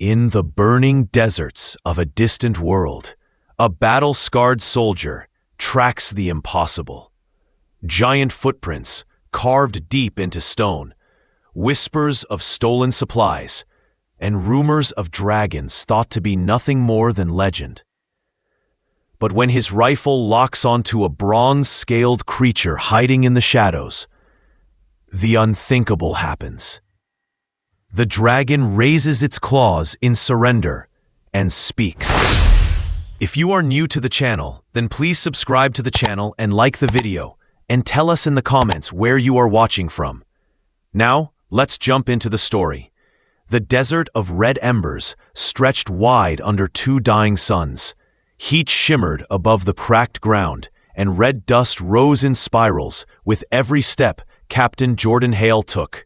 In the burning deserts of a distant world, a battle-scarred soldier tracks the impossible. Giant footprints carved deep into stone, whispers of stolen supplies, and rumors of dragons thought to be nothing more than legend. But when his rifle locks onto a bronze-scaled creature hiding in the shadows, the unthinkable happens. The dragon raises its claws in surrender and speaks. If you are new to the channel, then please subscribe to the channel and like the video, and tell us in the comments where you are watching from. Now, let's jump into the story. The desert of red embers stretched wide under two dying suns. Heat shimmered above the cracked ground, and red dust rose in spirals with every step Captain Jordan Hale took.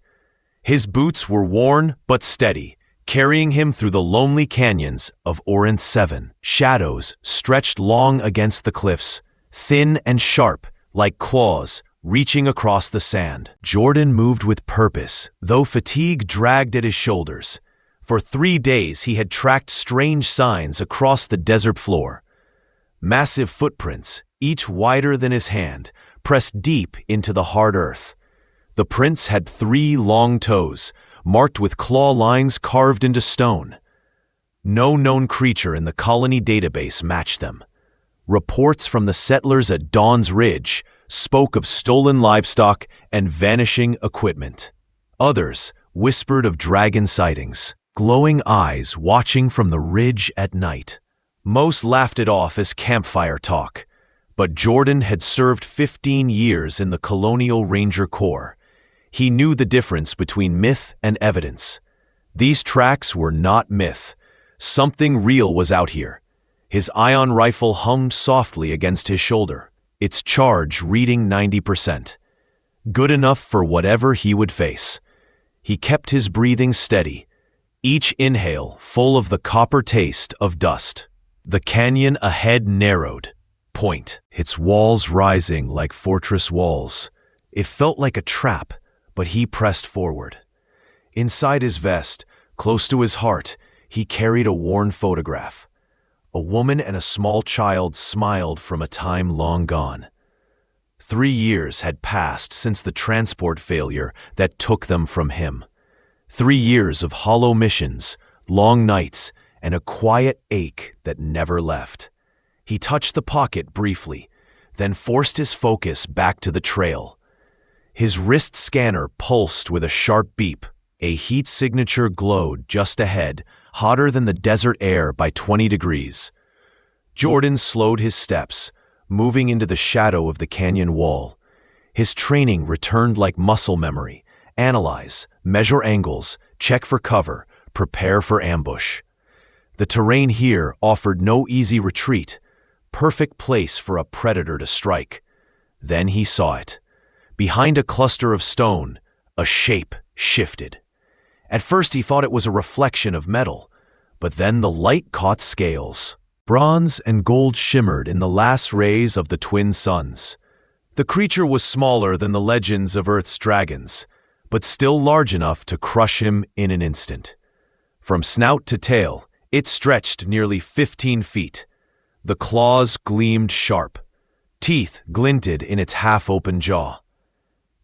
His boots were worn but steady, carrying him through the lonely canyons of Orient 7. Shadows stretched long against the cliffs, thin and sharp like claws reaching across the sand. Jordan moved with purpose, though fatigue dragged at his shoulders. For 3 days he had tracked strange signs across the desert floor. Massive footprints, each wider than his hand, pressed deep into the hard earth. The prints had 3 long toes, marked with claw lines carved into stone. No known creature in the colony database matched them. Reports from the settlers at Dawn's Ridge spoke of stolen livestock and vanishing equipment. Others whispered of dragon sightings, glowing eyes watching from the ridge at night. Most laughed it off as campfire talk, but Jordan had served 15 years in the Colonial Ranger Corps. He knew the difference between myth and evidence. These tracks were not myth. Something real was out here. His ion rifle hummed softly against his shoulder, its charge reading 90%. Good enough for whatever he would face. He kept his breathing steady, each inhale full of the copper taste of dust. The canyon ahead narrowed, its walls rising like fortress walls. It felt like a trap, but he pressed forward. Inside his vest, close to his heart, he carried a worn photograph. A woman and a small child smiled from a time long gone. 3 years had passed since the transport failure that took them from him. 3 years of hollow missions, long nights, and a quiet ache that never left. He touched the pocket briefly, then forced his focus back to the trail. His wrist scanner pulsed with a sharp beep. A heat signature glowed just ahead, hotter than the desert air by 20 degrees. Jordan slowed his steps, moving into the shadow of the canyon wall. His training returned like muscle memory. Analyze, measure angles, check for cover, prepare for ambush. The terrain here offered no easy retreat, perfect place for a predator to strike. Then he saw it. Behind a cluster of stone, a shape shifted. At first he thought it was a reflection of metal, but then the light caught scales. Bronze and gold shimmered in the last rays of the twin suns. The creature was smaller than the legends of Earth's dragons, but still large enough to crush him in an instant. From snout to tail, it stretched nearly 15 feet. The claws gleamed sharp. Teeth glinted in its half-open jaw.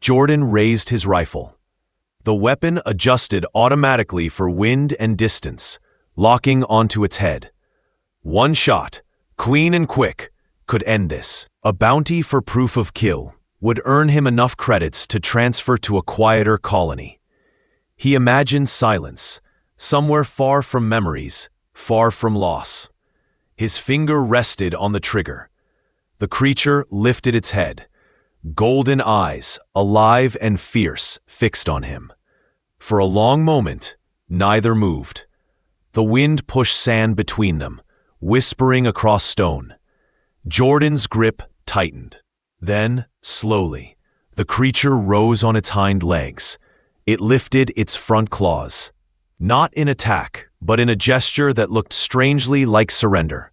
Jordan raised his rifle. The weapon adjusted automatically for wind and distance, locking onto its head. One shot, clean and quick, could end this. A bounty for proof of kill would earn him enough credits to transfer to a quieter colony. He imagined silence, somewhere far from memories, far from loss. His finger rested on the trigger. The creature lifted its head. Golden eyes, alive and fierce, fixed on him. For a long moment, neither moved. The wind pushed sand between them, whispering across stone. Jordan's grip tightened. Then, slowly, the creature rose on its hind legs. It lifted its front claws. Not in attack, but in a gesture that looked strangely like surrender.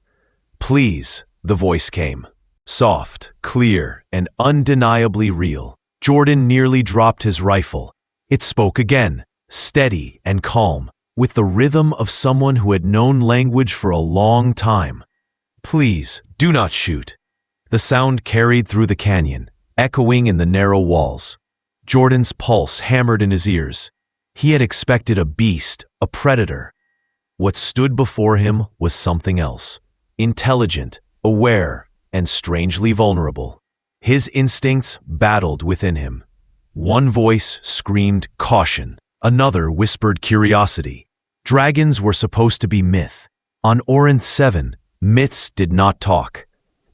"Please," the voice came. Soft, clear, and undeniably real. Jordan nearly dropped his rifle. It spoke again, steady and calm. with the rhythm of someone who had known language for a long time. "Please, do not shoot." The sound carried through the canyon, echoing in the narrow walls. Jordan's pulse hammered in his ears. He had expected a beast, a predator. What stood before him was something else. Intelligent, aware, and strangely vulnerable. His instincts battled within him. One voice screamed caution. Another whispered curiosity. Dragons were supposed to be myth. On Orinth 7, myths did not talk.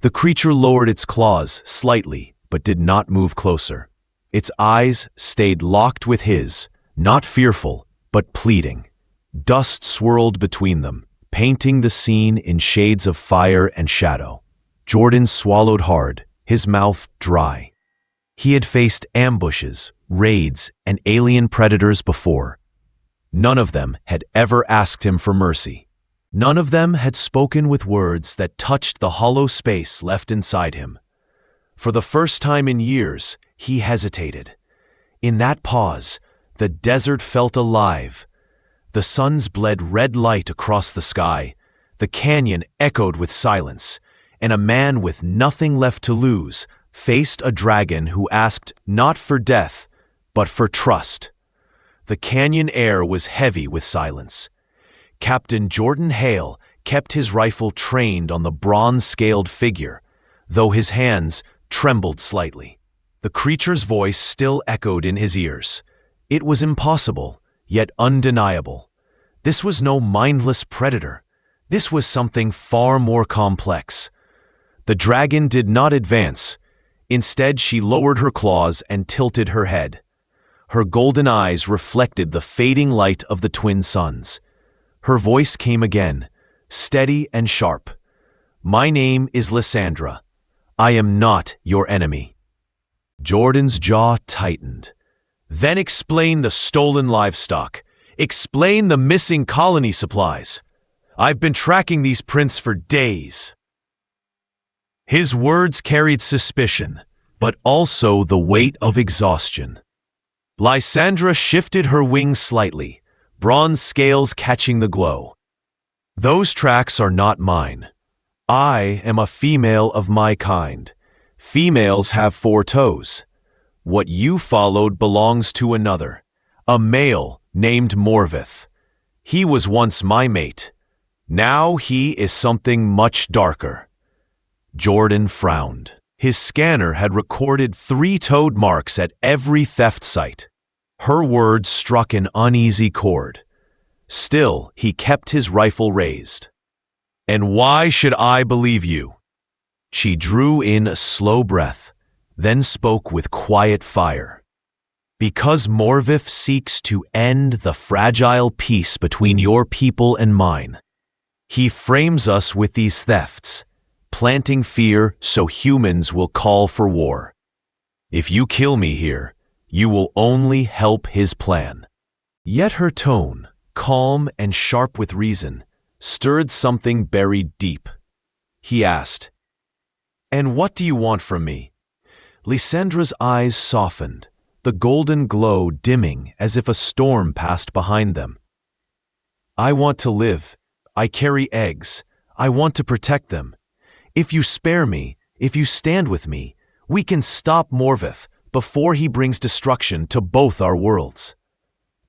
The creature lowered its claws slightly, but did not move closer. Its eyes stayed locked with his, not fearful, but pleading. Dust swirled between them, painting the scene in shades of fire and shadow. Jordan swallowed hard, his mouth dry. He had faced ambushes, raids, and alien predators before. None of them had ever asked him for mercy. None of them had spoken with words that touched the hollow space left inside him. For the first time in years, he hesitated. In that pause, the desert felt alive. The suns bled red light across the sky. The canyon echoed with silence, and a man with nothing left to lose faced a dragon who asked not for death, but for trust. The canyon air was heavy with silence. Captain Jordan Hale kept his rifle trained on the bronze-scaled figure, though his hands trembled slightly. The creature's voice still echoed in his ears. It was impossible, yet undeniable. This was no mindless predator. This was something far more complex. The dragon did not advance. Instead, she lowered her claws and tilted her head. Her golden eyes reflected the fading light of the twin suns. Her voice came again, steady and sharp. "My name is Lysandra. I am not your enemy." Jordan's jaw tightened. "Then explain the stolen livestock. Explain the missing colony supplies. I've been tracking these prints for days." His words carried suspicion, but also the weight of exhaustion. Lysandra shifted her wings slightly, bronze scales catching the glow. "Those tracks are not mine. I am a female of my kind. Females have 4 toes. What you followed belongs to another, a male named Morvith. He was once my mate. Now he is something much darker." Jordan frowned. His scanner had recorded 3 toed marks at every theft site. Her words struck an uneasy chord. Still, he kept his rifle raised. "And why should I believe you?" She drew in a slow breath, then spoke with quiet fire. "Because Morvith seeks to end the fragile peace between your people and mine. He frames us with these thefts, planting fear so humans will call for war. If you kill me here, you will only help his plan." Yet her tone, calm and sharp with reason, stirred something buried deep. He asked, "And what do you want from me?" Lysandra's eyes softened, the golden glow dimming as if a storm passed behind them. "I want to live. I carry eggs. I want to protect them. If you spare me, if you stand with me, we can stop Morvith before he brings destruction to both our worlds."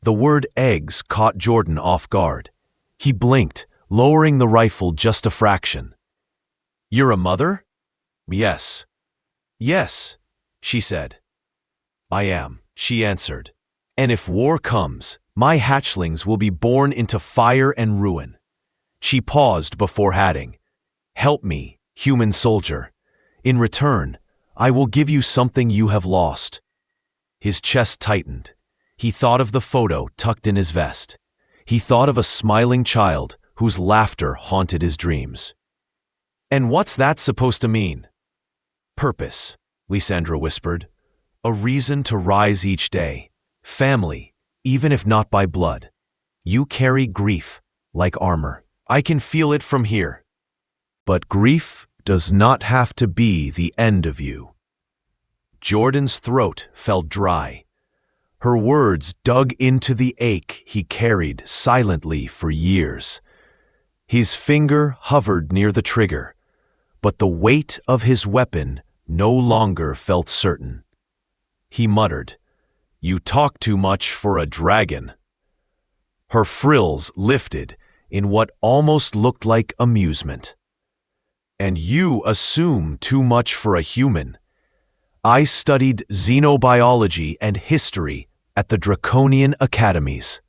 The word eggs caught Jordan off guard. He blinked, lowering the rifle just a fraction. "You're a mother?" "Yes." "Yes," she said. "I am," she answered. "And if war comes, my hatchlings will be born into fire and ruin." She paused before adding, "Help me, human soldier. In return, I will give you something you have lost." His chest tightened. He thought of the photo tucked in his vest. He thought of a smiling child whose laughter haunted his dreams. "And what's that supposed to mean?" "Purpose," Lysandra whispered. "A reason to rise each day. Family, even if not by blood. You carry grief like armor. I can feel it from here. But grief does not have to be the end of you." Jordan's throat felt dry. Her words dug into the ache he carried silently for years. His finger hovered near the trigger, but the weight of his weapon no longer felt certain. He muttered, "You talk too much for a dragon." Her frills lifted in what almost looked like amusement. "And you assume too much for a human. I studied xenobiology and history at the Draconian academies.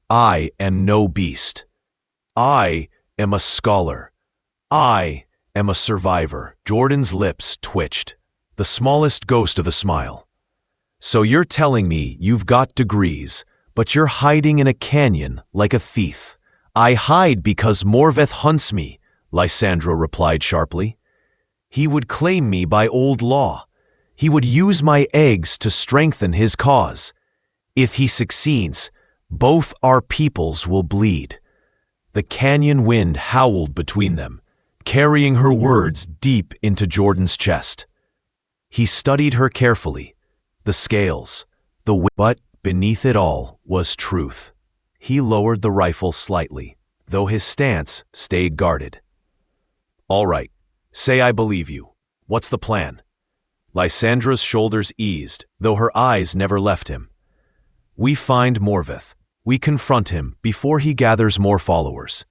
I am no beast. I am a scholar. I am a survivor." Jordan's lips twitched, the smallest ghost of a smile. "So you're telling me you've got degrees, but you're hiding in a canyon like a thief." "I hide because Morveth hunts me," Lysandra replied sharply. "He would claim me by old law. He would use my eggs to strengthen his cause. If he succeeds, both our peoples will bleed." The canyon wind howled between them, carrying her words deep into Jordan's chest. He studied her carefully, the scales, but beneath it all was truth. He lowered the rifle slightly, though his stance stayed guarded. "All right, say I believe you. What's the plan?" Lysandra's shoulders eased, though her eyes never left him. "We find Morveth. We confront him before he gathers more followers.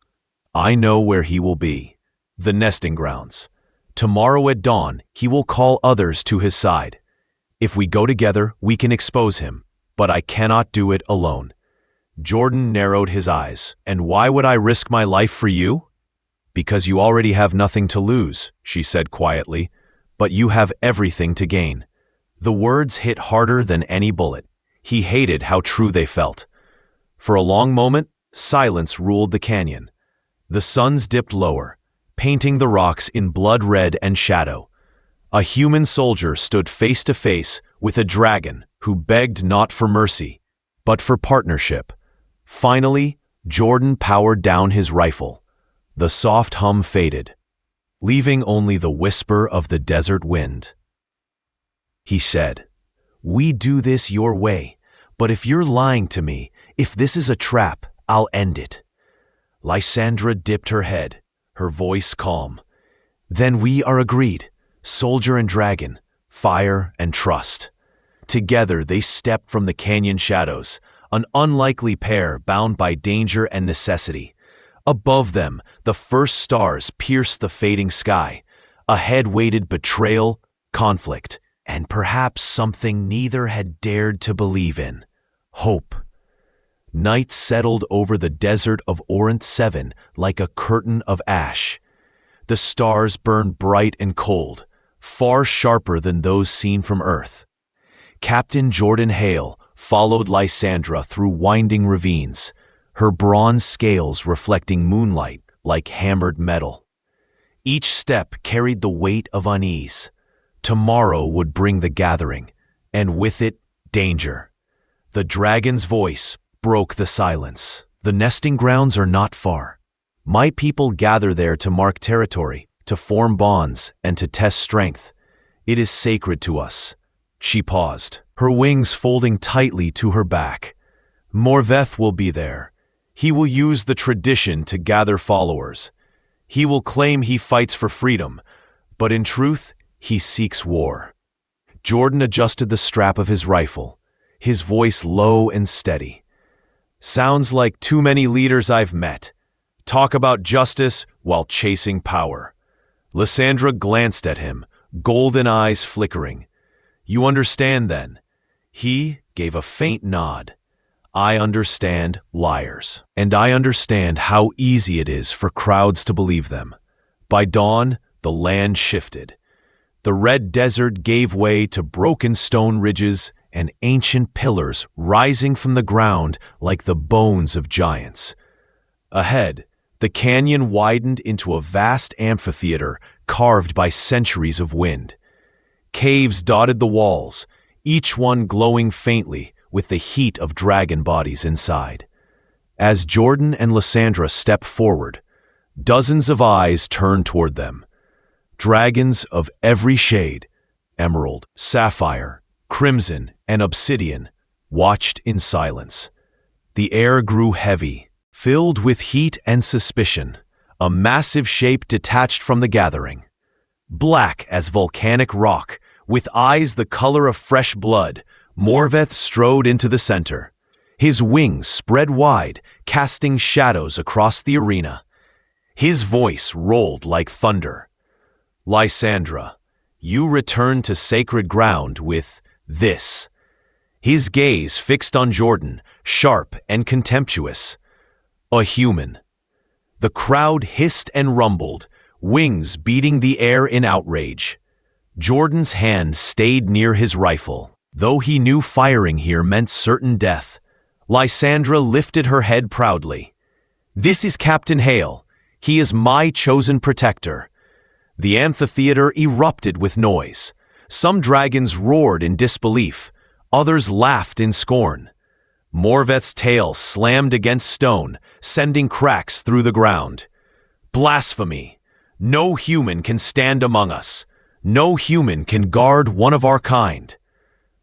I know where he will be. The nesting grounds. Tomorrow at dawn, he will call others to his side. If we go together, we can expose him, but I cannot do it alone." Jordan narrowed his eyes. "And why would I risk my life for you?" "Because you already have nothing to lose," she said quietly, "but you have everything to gain." The words hit harder than any bullet. He hated how true they felt. For a long moment, silence ruled the canyon. The suns dipped lower, painting the rocks in blood red and shadow. A human soldier stood face to face with a dragon who begged not for mercy, but for partnership. Finally, Jordan powered down his rifle. The soft hum faded, leaving only the whisper of the desert wind. He said, "We do this your way, but if you're lying to me, if this is a trap, I'll end it." Lysandra dipped her head, her voice calm. "Then we are agreed, soldier and dragon, fire and trust." Together they stepped from the canyon shadows, an unlikely pair bound by danger and necessity. Above them, the first stars pierced the fading sky. Ahead waited betrayal, conflict, and perhaps something neither had dared to believe in: hope. Night settled over the desert of Orant 7 like a curtain of ash. The stars burned bright and cold, far sharper than those seen from Earth. Captain Jordan Hale followed Lysandra through winding ravines, her bronze scales reflecting moonlight like hammered metal. Each step carried the weight of unease. Tomorrow would bring the gathering, and with it, danger. The dragon's voice broke the silence. "The nesting grounds are not far. My people gather there to mark territory, to form bonds, and to test strength. It is sacred to us." She paused, her wings folding tightly to her back. "Morveth will be there. He will use the tradition to gather followers. He will claim he fights for freedom, but in truth, he seeks war." Jordan adjusted the strap of his rifle, his voice low and steady. "Sounds like too many leaders I've met. Talk about justice while chasing power." Lysandra glanced at him, golden eyes flickering. "You understand then?" He gave a faint nod. "I understand liars, and I understand how easy it is for crowds to believe them." By dawn, the land shifted. The red desert gave way to broken stone ridges and ancient pillars rising from the ground like the bones of giants. Ahead, the canyon widened into a vast amphitheater carved by centuries of wind. Caves dotted the walls, each one glowing faintly with the heat of dragon bodies inside. As Jordan and Lysandra stepped forward, dozens of eyes turned toward them. Dragons of every shade, emerald, sapphire, crimson, and obsidian, watched in silence. The air grew heavy, filled with heat and suspicion. A massive shape detached from the gathering. Black as volcanic rock, with eyes the color of fresh blood, Morveth strode into the center. His wings spread wide, casting shadows across the arena. His voice rolled like thunder. "Lysandra, you return to sacred ground with this." His gaze fixed on Jordan, sharp and contemptuous. "A human." The crowd hissed and rumbled, wings beating the air in outrage. Jordan's hand stayed near his rifle, though he knew firing here meant certain death. Lysandra lifted her head proudly. "This is Captain Hale. He is my chosen protector." The amphitheater erupted with noise. Some dragons roared in disbelief, others laughed in scorn. Morveth's tail slammed against stone, sending cracks through the ground. "Blasphemy! No human can stand among us. No human can guard one of our kind."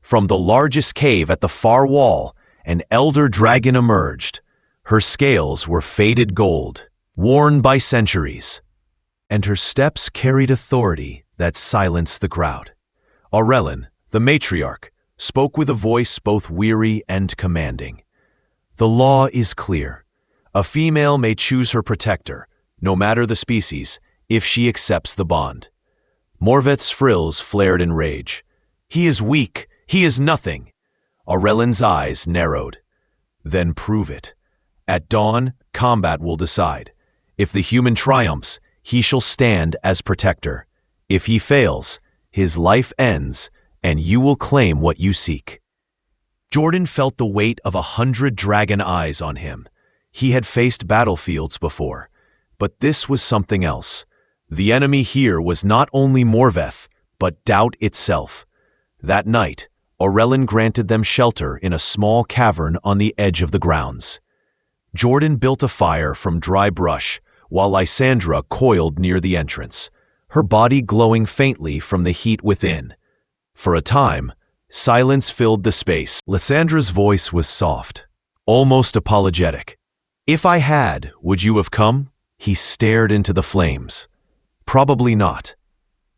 From the largest cave at the far wall, an elder dragon emerged. Her scales were faded gold, worn by centuries, and her steps carried authority that silenced the crowd. Aurelin, the matriarch, spoke with a voice both weary and commanding. "The law is clear. A female may choose her protector, no matter the species, if she accepts the bond." Morveth's frills flared in rage. "He is weak. He is nothing." Aurelin's eyes narrowed. "Then prove it. At dawn, combat will decide. If the human triumphs, he shall stand as protector. If he fails, his life ends, and you will claim what you seek." Jordan felt the weight of 100 dragon eyes on him. He had faced battlefields before, but this was something else. The enemy here was not only Morveth, but doubt itself. That night, Aurelin granted them shelter in a small cavern on the edge of the grounds. Jordan built a fire from dry brush, while Lysandra coiled near the entrance, her body glowing faintly from the heat within. For a time, silence filled the space. Lysandra's voice was soft, almost apologetic. "If I had, would you have come?" He stared into the flames. "Probably not."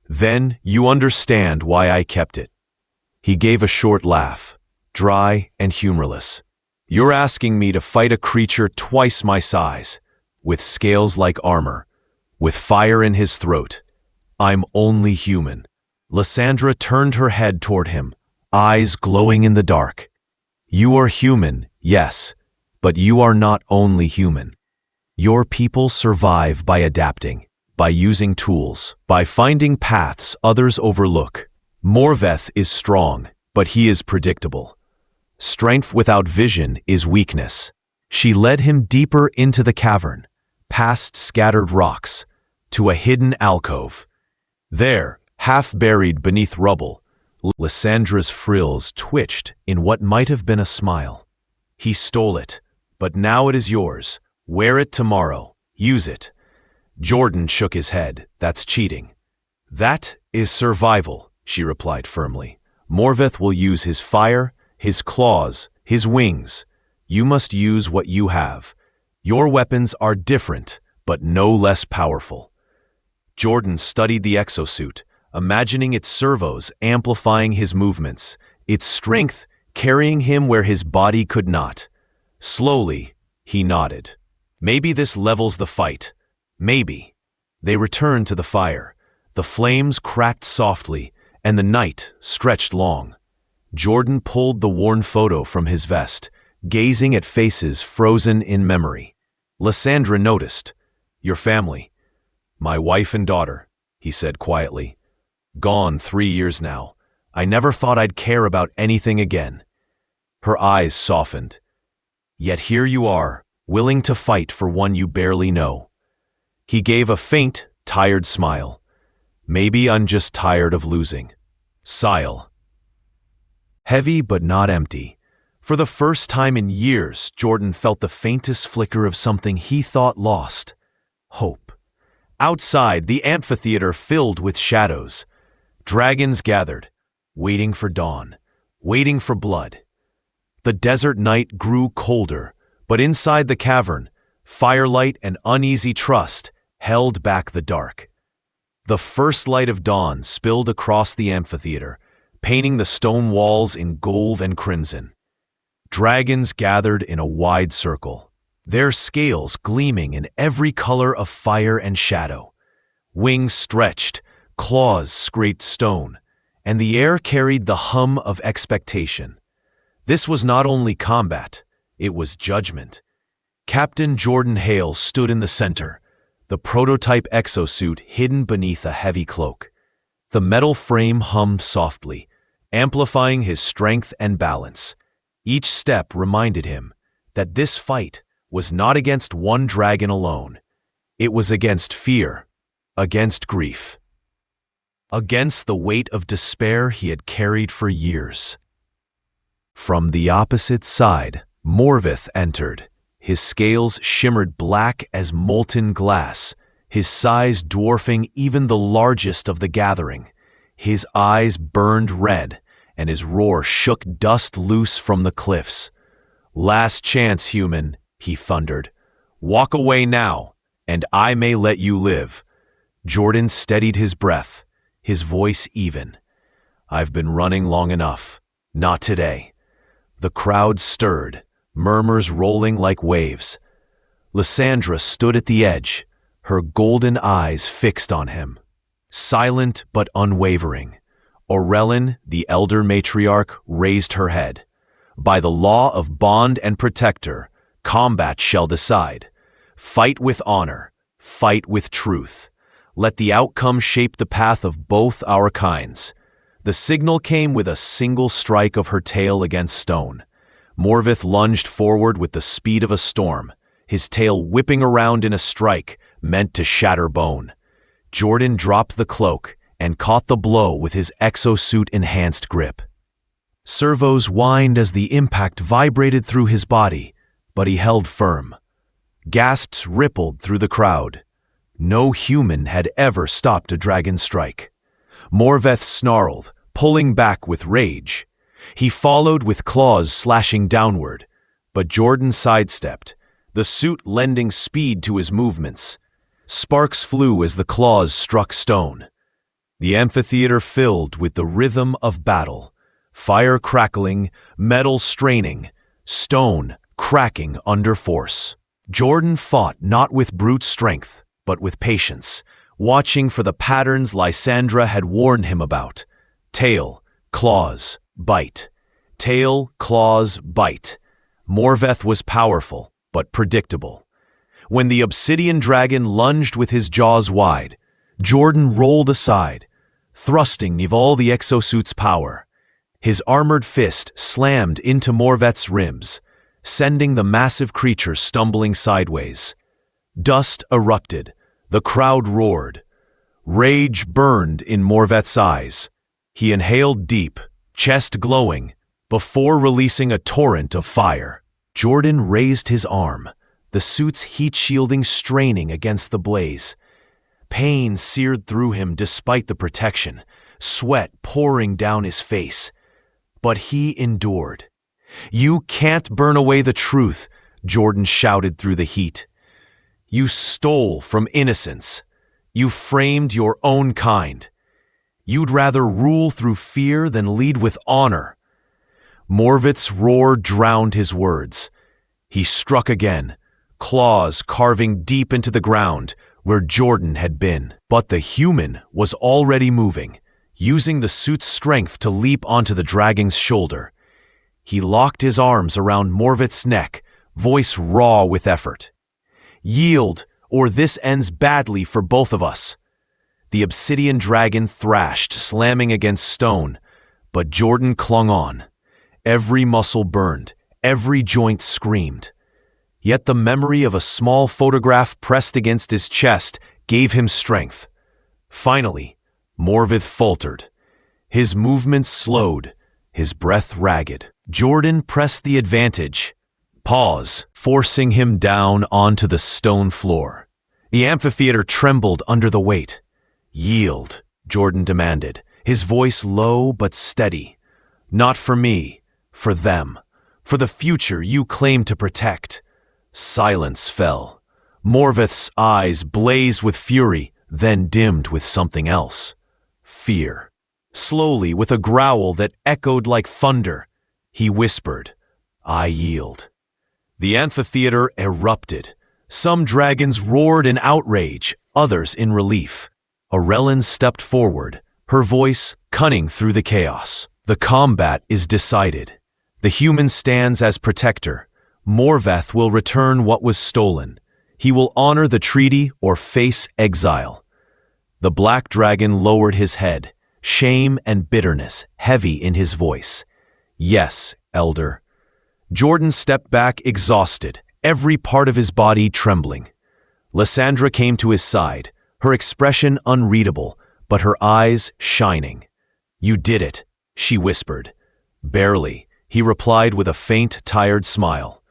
"Then you understand why I kept it." He gave a short laugh, dry and humorless. "You're asking me to fight a creature twice my size, with scales like armor, with fire in his throat. I'm only human." Lysandra turned her head toward him, eyes glowing in the dark. "You are human, yes, but you are not only human. Your people survive by adapting, by using tools, by finding paths others overlook. Morveth is strong, but he is predictable. Strength without vision is weakness." She led him deeper into the cavern, past scattered rocks, to a hidden alcove. There, half buried beneath rubble, Lysandra's frills twitched in what might have been a smile. "He stole it, but now it is yours. Wear it tomorrow. Use it." Jordan shook his head. "That's cheating." "That is survival," she replied firmly. "Morveth will use his fire, his claws, his wings. You must use what you have. Your weapons are different, but no less powerful." Jordan studied the exosuit, imagining its servos amplifying his movements, its strength carrying him where his body could not. Slowly, he nodded. "Maybe this levels the fight. Maybe." They returned to the fire. The flames cracked softly, and the night stretched long. Jordan pulled the worn photo from his vest, gazing at faces frozen in memory. Lysandra noticed. "Your family." "My wife and daughter," he said quietly. "Gone 3 years now. I never thought I'd care about anything again." Her eyes softened. "Yet here you are, willing to fight for one you barely know." He gave a faint, tired smile. "Maybe I'm just tired of losing." Sigh. Heavy but not empty. For the first time in years, Jordan felt the faintest flicker of something he thought lost. Hope. Outside, the amphitheater filled with shadows. Dragons gathered, waiting for dawn, waiting for blood. The desert night grew colder, but inside the cavern, firelight and uneasy trust held back the dark. The first light of dawn spilled across the amphitheater, painting the stone walls in gold and crimson. Dragons gathered in a wide circle, their scales gleaming in every color of fire and shadow. Wings stretched, claws scraped stone, and the air carried the hum of expectation. This was not only combat, it was judgment. Captain Jordan Hale stood in the center, the prototype exosuit hidden beneath a heavy cloak. The metal frame hummed softly, amplifying his strength and balance. Each step reminded him that this fight was not against one dragon alone. It was against fear, against grief, against the weight of despair he had carried for years. From the opposite side, Morvith entered. His scales shimmered black as molten glass, his size dwarfing even the largest of the gathering. His eyes burned red, and his roar shook dust loose from the cliffs. "Last chance, human," he thundered. "Walk away now, and I may let you live." Jordan steadied his breath, his voice even. "I've been running long enough. Not today." The crowd stirred, murmurs rolling like waves. Lysandra stood at the edge, her golden eyes fixed on him, silent but unwavering. Aurelin, the elder matriarch, raised her head. "By the law of bond and protector, combat shall decide. Fight with honor, fight with truth. Let the outcome shape the path of both our kinds." The signal came with a single strike of her tail against stone. Morvith lunged forward with the speed of a storm, his tail whipping around in a strike meant to shatter bone. Jordan dropped the cloak and caught the blow with his exosuit-enhanced grip. Servos whined as the impact vibrated through his body, but he held firm. Gasps rippled through the crowd. No human had ever stopped a dragon strike. Morveth snarled, pulling back with rage. He followed with claws slashing downward, but Jordan sidestepped, the suit lending speed to his movements. Sparks flew as the claws struck stone. The amphitheater filled with the rhythm of battle, fire crackling, metal straining, stone cracking under force. Jordan fought not with brute strength, but with patience, watching for the patterns Lysandra had warned him about. Tail, claws, bite. Tail, claws, bite. Morveth was powerful, but predictable. When the obsidian dragon lunged with his jaws wide, Jordan rolled aside, thrusting Nival the exosuit's power. His armored fist slammed into Morveth's ribs, sending the massive creature stumbling sideways. Dust erupted. The crowd roared. Rage burned in Morveth's eyes. He inhaled deep, chest glowing, before releasing a torrent of fire. Jordan raised his arm, the suit's heat shielding straining against the blaze. Pain seared through him despite the protection, sweat pouring down his face. But he endured. "You can't burn away the truth," Jordan shouted through the heat. "You stole from innocence. You framed your own kind. You'd rather rule through fear than lead with honor." Morvith's roar drowned his words. He struck again, claws carving deep into the ground where Jordan had been. But the human was already moving, using the suit's strength to leap onto the dragon's shoulder. He locked his arms around Morvith's neck, voice raw with effort. "Yield, or this ends badly for both of us." The obsidian dragon thrashed, slamming against stone, but Jordan clung on. Every muscle burned, every joint screamed. Yet the memory of a small photograph pressed against his chest gave him strength. Finally, Morvith faltered. His movements slowed, his breath ragged. Jordan pressed the advantage. Pause, forcing him down onto the stone floor. The amphitheater trembled under the weight. "Yield," Jordan demanded, his voice low but steady. "Not for me, for them. for the future you claim to protect. Silence fell. Morveth's eyes blazed with fury, then dimmed with something else. Fear. Slowly, with a growl that echoed like thunder, he whispered, "I yield." The amphitheater erupted. Some dragons roared in outrage, others in relief. Aurelin stepped forward, her voice cutting through the chaos. The combat is decided. The human stands as protector. Morveth will return what was stolen. He will honor the treaty or face exile. The black dragon lowered his head, shame and bitterness heavy in his voice. "Yes, Elder." Jordan stepped back exhausted, every part of his body trembling. Lysandra came to his side, her expression unreadable, but her eyes shining. "You did it," she whispered. "Barely," he replied with a faint, tired smile.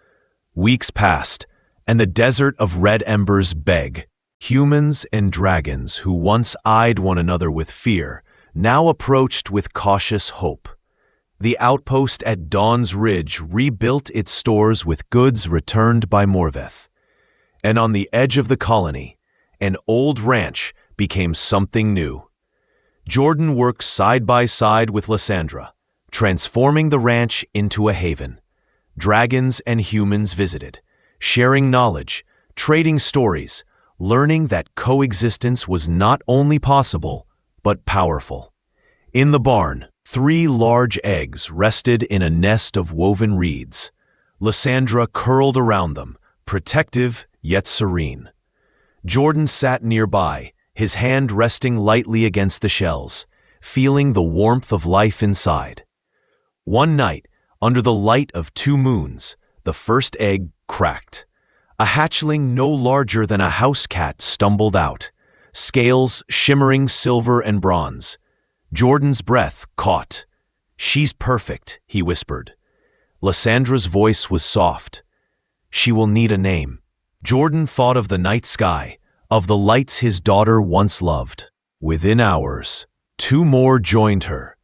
Weeks passed, and the desert of red embers begged. Humans and dragons who once eyed one another with fear now approached with cautious hope. The outpost at Dawn's Ridge rebuilt its stores with goods returned by Morveth. And on the edge of the colony, an old ranch became something new. Jordan worked side by side with Lysandra, transforming the ranch into a haven. Dragons and humans visited, sharing knowledge, trading stories, learning that coexistence was not only possible, but powerful. In the barn, 3 large eggs rested in a nest of woven reeds. Lysandra curled around them, protective yet serene. Jordan sat nearby, his hand resting lightly against the shells, feeling the warmth of life inside. One night, under the light of 2 moons, the first egg cracked. A hatchling no larger than a house cat stumbled out, scales shimmering silver and bronze. Jordan's breath caught. "She's perfect," he whispered. Lysandra's voice was soft. "She will need a name." Jordan thought of the night sky, of the lights his daughter once loved. Within hours, 2 more joined her,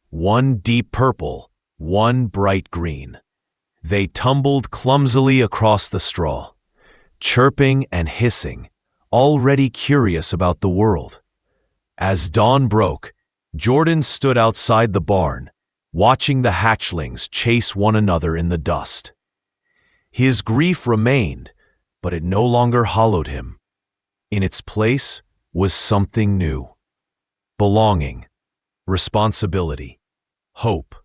one deep purple, one bright green. They tumbled clumsily across the straw, chirping and hissing, already curious about the world. As dawn broke, Jordan stood outside the barn, watching the hatchlings chase one another in the dust. His grief remained, but it no longer hollowed him. In its place was something new. Belonging, responsibility, hope.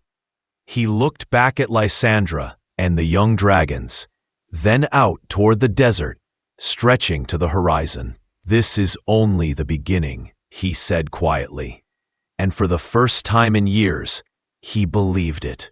He looked back at Lysandra and the young dragons, then out toward the desert, stretching to the horizon. "This is only the beginning," he said quietly. And for the first time in years, he believed it.